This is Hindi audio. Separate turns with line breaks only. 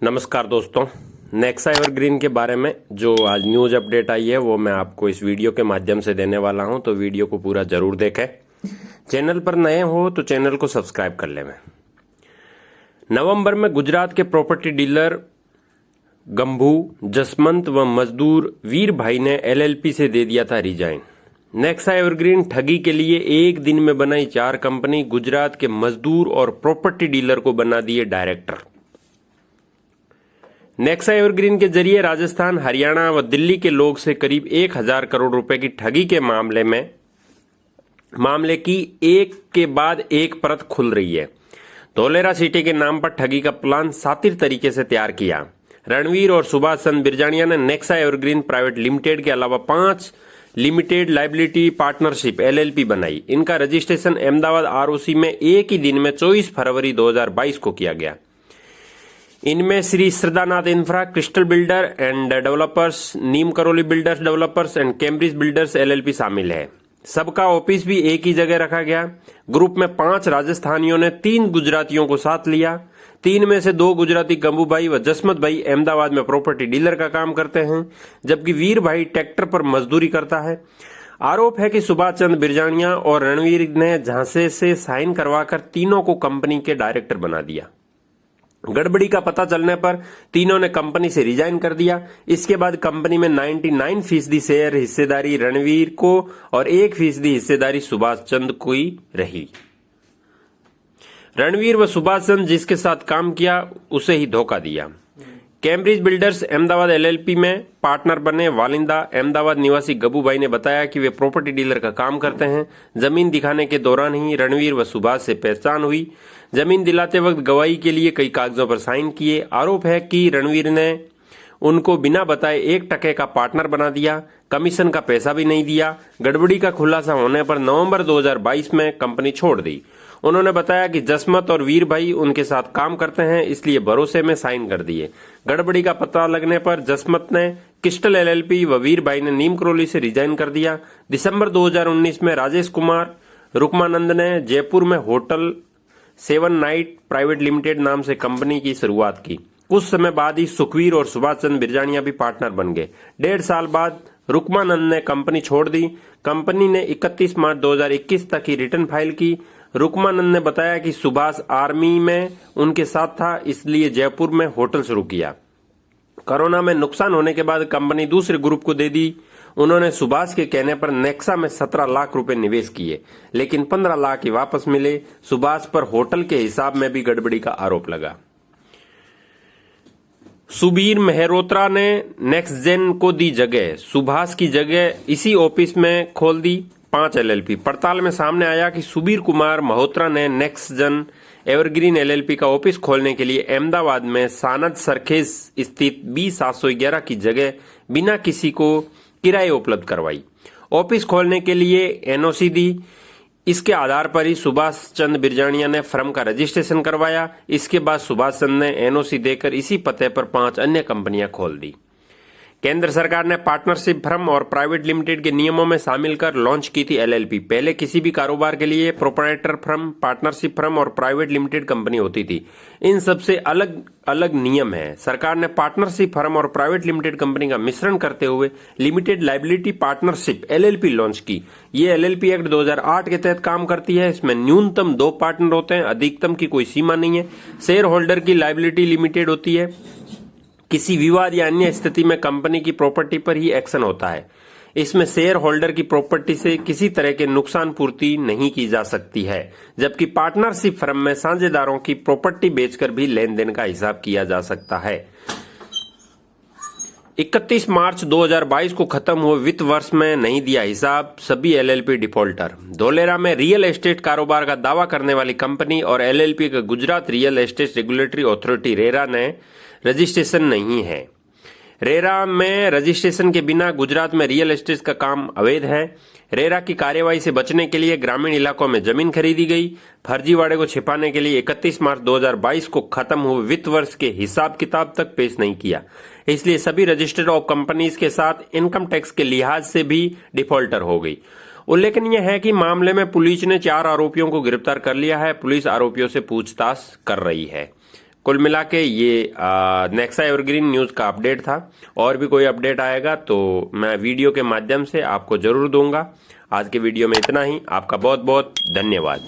नमस्कार दोस्तों, नेक्सा एवरग्रीन के बारे में जो आज न्यूज़ अपडेट आई है वो मैं आपको इस वीडियो के माध्यम से देने वाला हूं, तो वीडियो को पूरा जरूर देखें। चैनल पर नए हो तो चैनल को सब्सक्राइब कर लें। नवंबर में गुजरात के प्रॉपर्टी डीलर गंभू, जसमंत व मजदूर वीर भाई ने एलएलपी से दे दिया था रिजाइन। नेक्सा एवरग्रीन ठगी के लिए एक दिन में बनाई 4 कंपनी, गुजरात के मजदूर और प्रॉपर्टी डीलर को बना दिए डायरेक्टर। नेक्सा एवरग्रीन के जरिए राजस्थान, हरियाणा व दिल्ली के लोग से करीब 1000 करोड़ रुपए की ठगी के मामले की एक के बाद एक परत खुल रही है। धोलेरा सिटी के नाम पर ठगी का प्लान शातिर तरीके से तैयार किया। रणवीर और सुभाष चंद्र बिरजानिया ने नेक्सा एवरग्रीन प्राइवेट लिमिटेड के अलावा 5 लिमिटेड लाइबिलिटी पार्टनरशिप एलएलपी बनाई। इनका रजिस्ट्रेशन अहमदाबाद आरओसी में एक ही दिन में 24 फरवरी 2022 को किया गया। इनमें Shri Shraddhanath infra, crystal builder and developers, Neem Karoli builders developers and Cambridge builders LLP शामिल है। सबका ऑफिस भी एक ही जगह रखा गया। ग्रुप में 5 राजस्थानियों ने 3 गुजरातियों को साथ लिया। 3 में से 2 गुजराती गंभू भाई व जसमत भाई अहमदाबाद में प्रॉपर्टी डीलर का काम करते हैं, जबकि वीर भाई ट्रैक्टर पर मजदूरी करता है। आरोप है कि सुभाष चंद्र बिरजानिया और रणवीर ने झांसे से साइन करवाकर तीनों को कंपनी के डायरेक्टर बना दिया। गड़बड़ी का पता चलने पर तीनों ने कंपनी से रिजाइन कर दिया। इसके बाद कंपनी में 99% शेयर हिस्सेदारी रणवीर को और 1% हिस्सेदारी सुभाष चंद्र को ही रही। रणवीर व सुभाष चंद्र जिसके साथ काम किया उसे ही धोखा दिया। कैम्ब्रिज बिल्डर्स अहमदाबाद एलएलपी में पार्टनर बने वालिंदा अहमदाबाद निवासी गबू भाई ने बताया कि वे प्रॉपर्टी डीलर का काम करते हैं। जमीन दिखाने के दौरान ही रणवीर व सुभाष से पहचान हुई। जमीन दिलाते वक्त गवाही के लिए कई कागजों पर साइन किए। आरोप है कि रणवीर ने उनको बिना बताए 1 टके का पार्टनर बना दिया, कमीशन का पैसा भी नहीं दिया। गड़बड़ी का खुलासा होने पर नवंबर 2022 में कंपनी छोड़ दी। उन्होंने बताया कि जसमत और वीर भाई उनके साथ काम करते हैं, इसलिए भरोसे में साइन कर दिए। गड़बड़ी का पता लगने पर जसमत ने क्रिस्टल एलएलपी व वीर भाई ने नीम करोली से रिजाइन कर दिया। दिसंबर 2019 में राजेश कुमार रुकमानंद ने जयपुर में होटल 7 नाइट प्राइवेट लिमिटेड नाम से कंपनी की शुरुआत की। कुछ समय बाद ही सुखवीर और सुभाष चंद्र बिरजानिया भी पार्टनर बन गए। 1.5 साल बाद रुकमानंद ने कंपनी छोड़ दी। कंपनी ने 31 मार्च 2021 तक ही रिटर्न फाइल की। रुकमानंद ने बताया कि सुभाष आर्मी में उनके साथ था, इसलिए जयपुर में होटल शुरू किया। कोरोना में नुकसान होने के बाद कंपनी दूसरे ग्रुप को दे दी। उन्होंने सुभाष के कहने पर नेक्सा में 17 लाख रुपए निवेश किए, लेकिन 15 लाख ही वापस मिले। सुभाष पर होटल के हिसाब में भी गड़बड़ी का आरोप लगा। सुबीर मेहरोत्रा ने नेक्सजेन को दी जगह, सुभाष की जगह इसी ऑफिस में खोल दी 5 एलएलपी। पड़ताल में सामने आया कि सुबीर कुमार मल्होत्रा ने नेक्सजेन एवरग्रीन एलएलपी का ऑफिस खोलने के लिए अहमदाबाद में सानद सरखेज स्थित B711 की जगह बिना किसी को किराए उपलब्ध करवाई। ऑफिस खोलने के लिए एनओसी दी। इसके आधार पर ही सुभाष चंद्र बिरजानिया ने फर्म का रजिस्ट्रेशन करवाया। इसके बाद सुभाष चंद्र ने एनओसी देकर इसी पते पर 5 अन्य कंपनियां खोल दी। केंद्र सरकार ने पार्टनरशिप फर्म और प्राइवेट लिमिटेड के नियमों में शामिल कर लॉन्च की थी एलएलपी। पहले किसी भी कारोबार के लिए प्रोप्राइटर फर्म, पार्टनरशिप फर्म और प्राइवेट लिमिटेड कंपनी होती थी। इन सबसे अलग अलग नियम है। सरकार ने पार्टनरशिप फर्म और प्राइवेट लिमिटेड कंपनी का मिश्रण करते हुए limited liability partnership LLP launch की। ये एलएलपी एक्ट 2008 के तहत काम करती है। इसमें न्यूनतम 2 पार्टनर होते हैं, अधिकतम की कोई सीमा नहीं है। शेयर होल्डर की लाइबिलिटी लिमिटेड होती है। किसी विवाद या अन्य स्थिति में कंपनी की प्रॉपर्टी पर ही एक्शन होता है। इसमें शेयर होल्डर की प्रॉपर्टी से किसी तरह के नुकसान पूर्ति नहीं की जा सकती है, जबकि पार्टनरशिप फर्म में साझेदारों की प्रॉपर्टी बेचकर भी लेन देन का हिसाब किया जा सकता है। 31 मार्च 2022 को खत्म हुए वित्त वर्ष में नहीं दिया हिसाब, सभी एलएलपी डिफॉल्टर। धोलेरा में रियल एस्टेट कारोबार का दावा करने वाली कंपनी और एलएलपी का Gujarat real estate regulatory authority RERA ने रजिस्ट्रेशन नहीं है। रेरा में रजिस्ट्रेशन के बिना गुजरात में रियल एस्टेट का काम अवैध है। रेरा की कार्यवाही से बचने के लिए ग्रामीण इलाकों में जमीन खरीदी गई। फर्जीवाड़े को छिपाने के लिए 31 मार्च 2022 को खत्म हुए वित्त वर्ष के हिसाब किताब तक पेश नहीं किया, इसलिए सभी रजिस्टर्ड ऑफ कंपनीज के साथ इनकम टैक्स के लिहाज से भी डिफॉल्टर हो गई। उल्लेखनीय है कि मामले में पुलिस ने 4 आरोपियों को गिरफ्तार कर लिया है। पुलिस आरोपियों से पूछताछ कर रही है। कुल मिला के ये नेक्सा एवरग्रीन न्यूज़ का अपडेट था। और भी कोई अपडेट आएगा तो मैं वीडियो के माध्यम से आपको जरूर दूंगा। आज के वीडियो में इतना ही। आपका बहुत बहुत धन्यवाद।